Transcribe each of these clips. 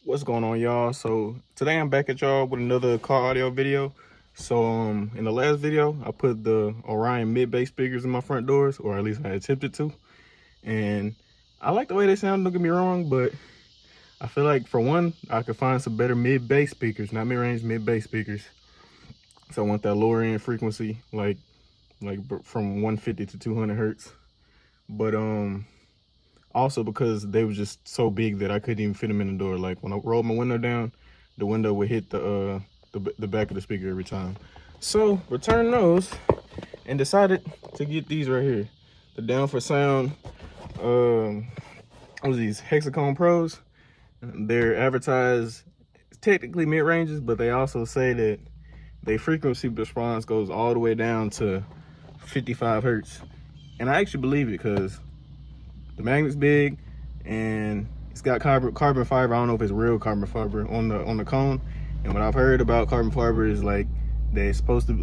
What's going on, y'all? So today I'm back at y'all with another car audio video. So in the last video I put the Orion mid-bass speakers in my front doors, or at least I attempted to, and I like the way they sound, don't get me wrong, but I feel like for one I could find some better mid-bass speakers, not mid-range, mid-bass speakers. So I want that lower end frequency, like from 150 to 200 hertz, but also because they were just so big that I couldn't even fit them in the door. Like when I rolled my window down, the window would hit the back of the speaker every time. So returned those and decided to get these right here, the Down for Sound. What was these Hexicone Pros? They're advertised technically mid ranges, but they also say that their frequency response goes all the way down to 55 hertz, and I actually believe it because the magnet's big and it's got carbon fiber. I don't know if it's real carbon fiber on the cone. And what I've heard about carbon fiber is like they're supposed to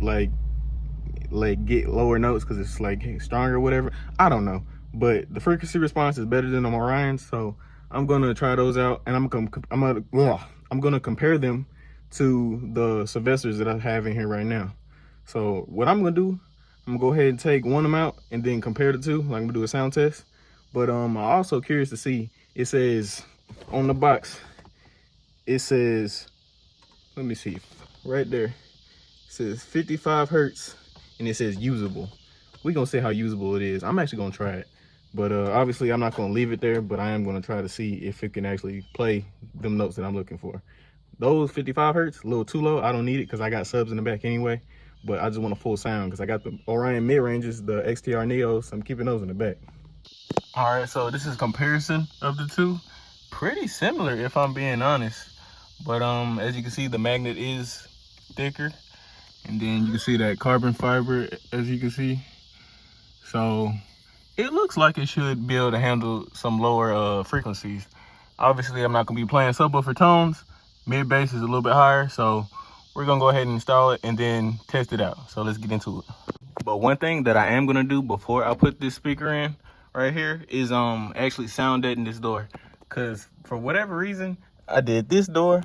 like get lower notes because it's like stronger or whatever. I don't know, but the frequency response is better than the Orion, so I'm gonna try those out, and I'm gonna compare them to the Sylvesters that I have in here right now. So what I'm gonna do, I'm gonna go ahead and take one of them out and then compare the two. Like I'm gonna do a sound test. But I'm also curious to see, it says on the box, it says, let me see, right there, it says 55 hertz and it says usable. We're gonna see how usable it is. I'm actually gonna try it. But obviously I'm not gonna leave it there, but I am gonna try to see if it can actually play them notes that I'm looking for. Those 55 hertz, a little too low. I don't need it because I got subs in the back anyway. But I just want a full sound because I got the Orion mid-ranges, the XTR Neos. So I'm keeping those in the back. All right, so this is comparison of the two. Pretty similar if I'm being honest. But as you can see, the magnet is thicker. And then you can see that carbon fiber, as you can see. So it looks like it should be able to handle some lower frequencies. Obviously, I'm not gonna be playing subwoofer tones. Mid-bass is a little bit higher, so we're gonna go ahead and install it and then test it out. So let's get into it. But one thing that I am gonna do before I put this speaker in right here is actually sound deaden this door, because for whatever reason I did this door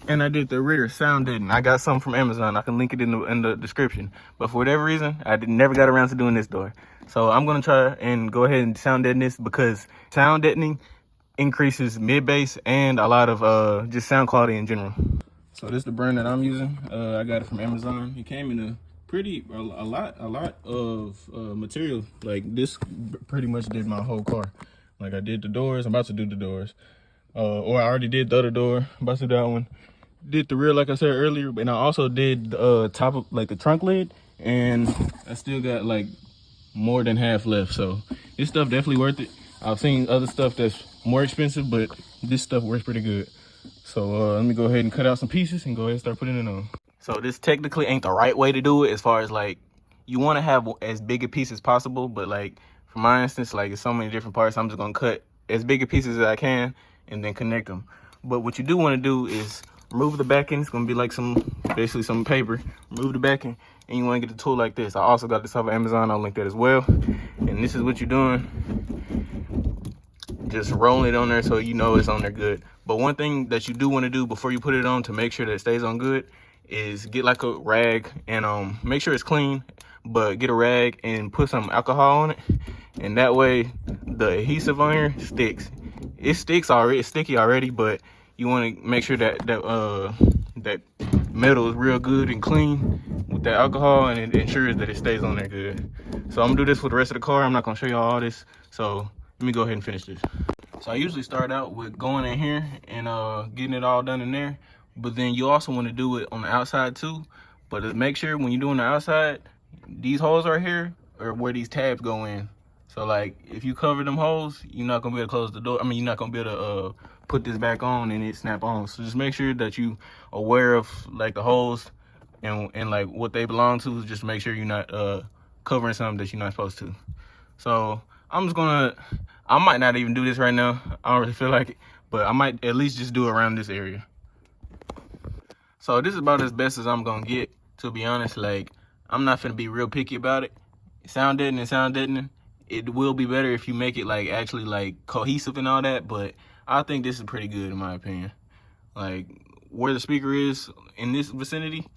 and I did the rear sound deaden. I got some from Amazon. I can link it in the description. But for whatever reason, I never got around to doing this door. So I'm gonna try and go ahead and sound deaden this, because sound deadening increases mid bass and a lot of just sound quality in general. So this is the brand that I'm using. I got it from Amazon. It came in a lot of material. Like this pretty much did my whole car. Like I did the doors. I'm about to do the doors. Or I already did the other door. I'm about to do that one. Did the rear like I said earlier, and I also did the top of like the trunk lid, and I still got like more than half left. So this stuff definitely worth it. I've seen other stuff that's more expensive, but this stuff works pretty good. So let me go ahead and cut out some pieces and go ahead and start putting it on. So this technically ain't the right way to do it, as far as like, you want to have as big a piece as possible, but like for my instance, like it's so many different parts, I'm just gonna cut as big a pieces as I can and then connect them. But what you do want to do is remove the backing. It's gonna be like basically some paper. Remove the backing, and you want to get the tool like this. I also got this off of Amazon. I'll link that as well. And this is what you're doing. Just rolling it on there so you know it's on there good. But one thing that you do want to do before you put it on to make sure that it stays on good is get like a rag and make sure it's clean, but get a rag and put some alcohol on it, and that way the adhesive on here sticks. It sticks already, it's sticky already, but you want to make sure that that metal is real good and clean with that alcohol, and it ensures that it stays on there good. So I'm gonna do this for the rest of the car. I'm not gonna show you all this, so let me go ahead and finish this. So I usually start out with going in here and getting it all done in there, but then you also want to do it on the outside too. But make sure when you're doing the outside, these holes right here are where these tabs go in. So like if you cover them holes, you're not gonna be able to close the door. I mean, you're not gonna be able to put this back on and it snap on. So just make sure that you aware of like the holes and like what they belong to. Just make sure you're not covering something that you're not supposed to. So I might not even do this right now. I don't really feel like it, but I might at least just do it around this area. So this is about as best as I'm gonna get, to be honest. Like, I'm not gonna be real picky about it. Sound deadening. It will be better if you make it like actually like cohesive and all that, but I think this is pretty good in my opinion. Like where the speaker is in this vicinity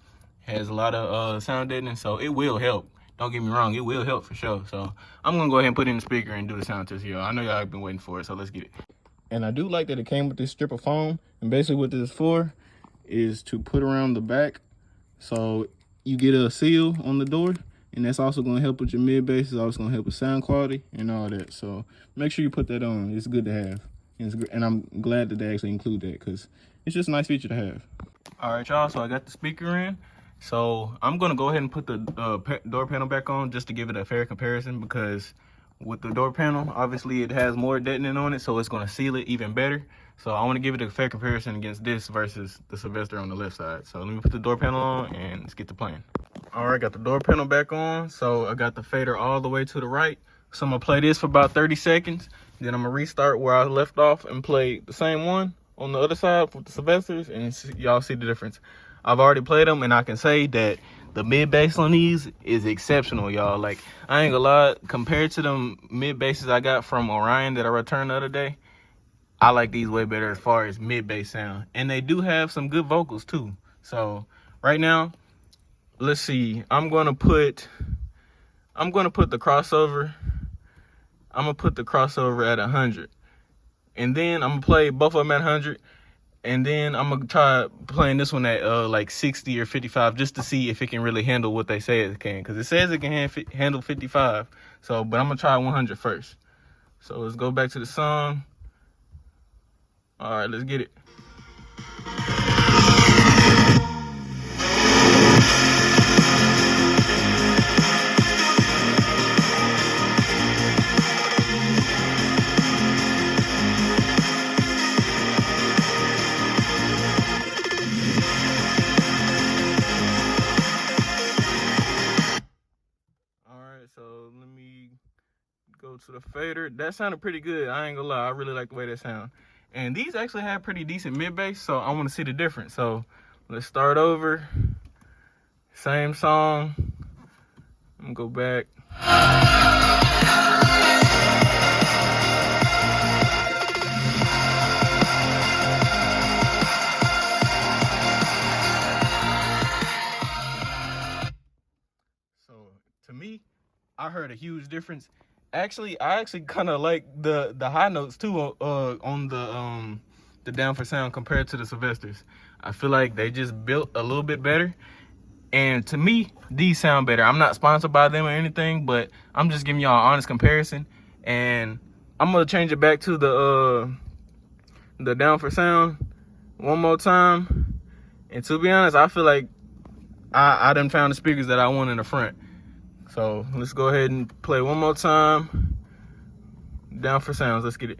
has a lot of sound deadening, so it will help. Don't get me wrong, it will help for sure. So I'm gonna go ahead and put in the speaker and do the sound test here. I know y'all have been waiting for it, so let's get it. And I do like that it came with this strip of foam, and basically what this is for is to put around the back so you get a seal on the door, and that's also going to help with your mid bass. It's also going to help with sound quality and all that. So make sure you put that on. It's good to have, and I'm glad that they actually include that because it's just a nice feature to have. All right, y'all, so I got the speaker in. So I'm going to go ahead and put the door panel back on just to give it a fair comparison, because with the door panel, obviously it has more deadening on it, so it's going to seal it even better. So I want to give it a fair comparison against this versus the Sylvester on the left side. So let me put the door panel on and let's get to playing. All right, got the door panel back on. So I got the fader all the way to the right. So I'm gonna play this for about 30 seconds. Then I'm gonna restart where I left off and play the same one on the other side with the Sylvesters, and y'all see the difference. I've already played them, and I can say that the mid bass on these is exceptional, y'all. Like, I ain't gonna lie, compared to them mid basses I got from Orion that I returned the other day, I like these way better as far as mid bass sound. And they do have some good vocals too. So right now, let's see. I'm gonna put the crossover. I'm gonna put the crossover at 100, and then I'm gonna play both of them at 100, and then I'm gonna try playing this one at like 60 or 55 just to see if it can really handle what they say it can, because it says it can handle 55. So, but I'm gonna try 100 first. So let's go back to the song. All right, let's get it. So let me go to the fader. That sounded pretty good. I ain't gonna lie. I really like the way that sound. And these actually have pretty decent mid bass, so I want to see the difference. So let's start over. Same song. I'm gonna go back. So to me, I heard a huge difference. Actually, I actually kind of like the high notes too on the down for sound compared to the Sylvesters. I feel like they just built a little bit better, and to me, these sound better. I'm not sponsored by them or anything, but I'm just giving y'all an honest comparison. And I'm gonna change it back to the down for sound one more time. And to be honest, I feel like I done found the speakers that I want in the front. So let's go ahead and play one more time. Down for sounds, let's get it.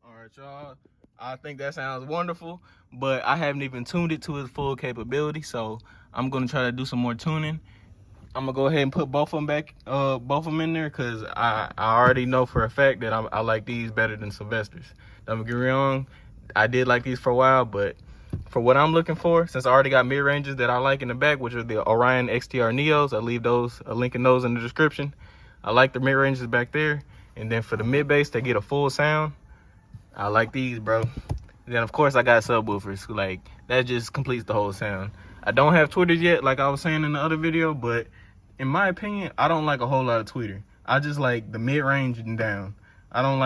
All right, y'all. I think that sounds wonderful, but I haven't even tuned it to its full capability. So I'm gonna try to do some more tuning. I'm gonna go ahead and put both of them back, both of them in there, because I already know for a fact that I like these better than Sylvesters. Don't get me wrong, I did like these for a while, but for what I'm looking for, since I already got mid ranges that I like in the back, which are the Orion XTR Neos, I'll leave those, a link in those in the description. I like the mid ranges back there, and then for the mid bass to get a full sound, I like these, bro. And then of course I got subwoofers, like that just completes the whole sound. I don't have tweeters yet, like I was saying in the other video, but in my opinion, I don't like a whole lot of tweeter. I just like the mid-range and down. I don't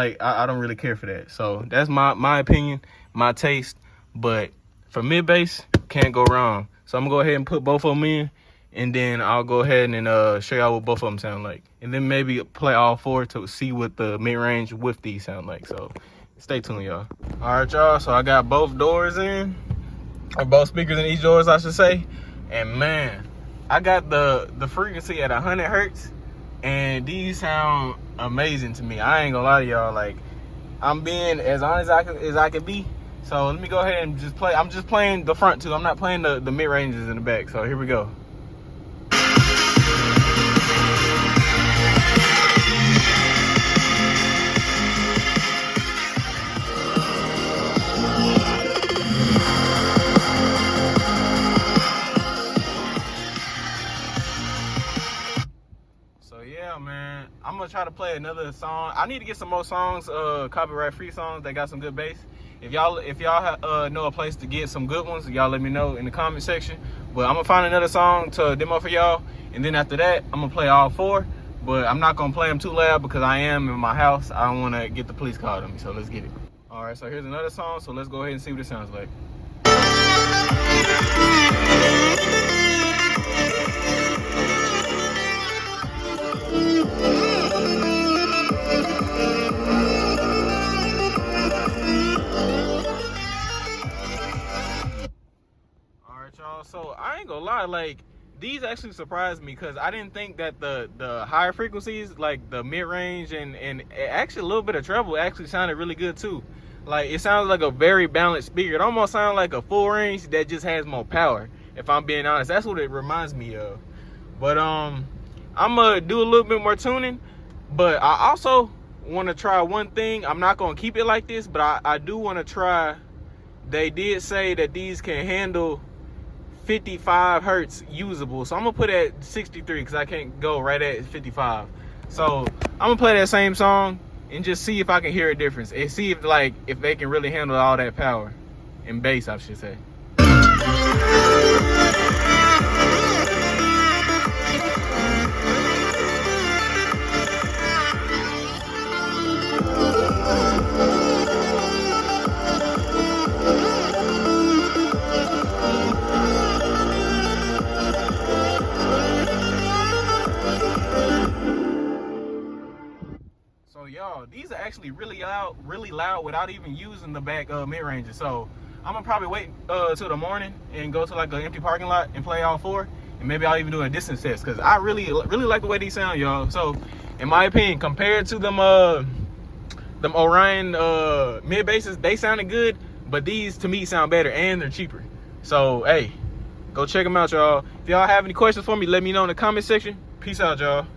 really care for that. So that's my opinion, my taste. But for mid-bass, can't go wrong. So I'm gonna go ahead and put both of them in, and then I'll go ahead and show y'all what both of them sound like. And then maybe play all four to see what the mid-range with these sound like. So stay tuned, y'all. All right, y'all, so I got both doors in, or both speakers in each doors, I should say. And man, I got the frequency at 100 hertz, and these sound amazing to me. I ain't gonna lie to y'all, like, I'm being as honest as I can be. So let me go ahead and just play. I'm just playing the front too. I'm not playing the mid ranges in the back. So here we go. gonna try to play another song. I need to get some more songs, copyright free songs that got some good bass. If y'all know a place to get some good ones, y'all let me know in the comment section. But I'm gonna find another song to demo for y'all, and then after that, I'm gonna play all 4. But I'm not gonna play them too loud because I am in my house. I don't wanna get the police called on me, so let's get it. All right, so here's another song, so let's go ahead and see what it sounds like. All right, y'all, so I ain't gonna lie, like, these actually surprised me because I didn't think that the higher frequencies, like the mid-range and actually a little bit of treble, actually sounded really good too. Like, it sounds like a very balanced speaker. It almost sounds like a full range that just has more power, if I'm being honest. That's what it reminds me of. But I'm gonna do a little bit more tuning, but I also want to try one thing. I'm not gonna keep it like this, but I do want to try. They did say that these can handle 55 hertz usable, so I'm gonna put it at 63 because I can't go right at 55. So I'm gonna play that same song and just see if I can hear a difference and see if they can really handle all that power and bass, I should say. So y'all, these are actually really loud without even using the back mid-ranges. So I'm gonna probably wait till the morning and go to like an empty parking lot and play all 4, and maybe I'll even do a distance test because I really like the way these sound, y'all. So in my opinion, compared to them Orion mid basses, they sounded good, but these to me sound better and they're cheaper. So hey, go check them out, y'all. If y'all have any questions for me, let me know in the comment section. Peace out, y'all.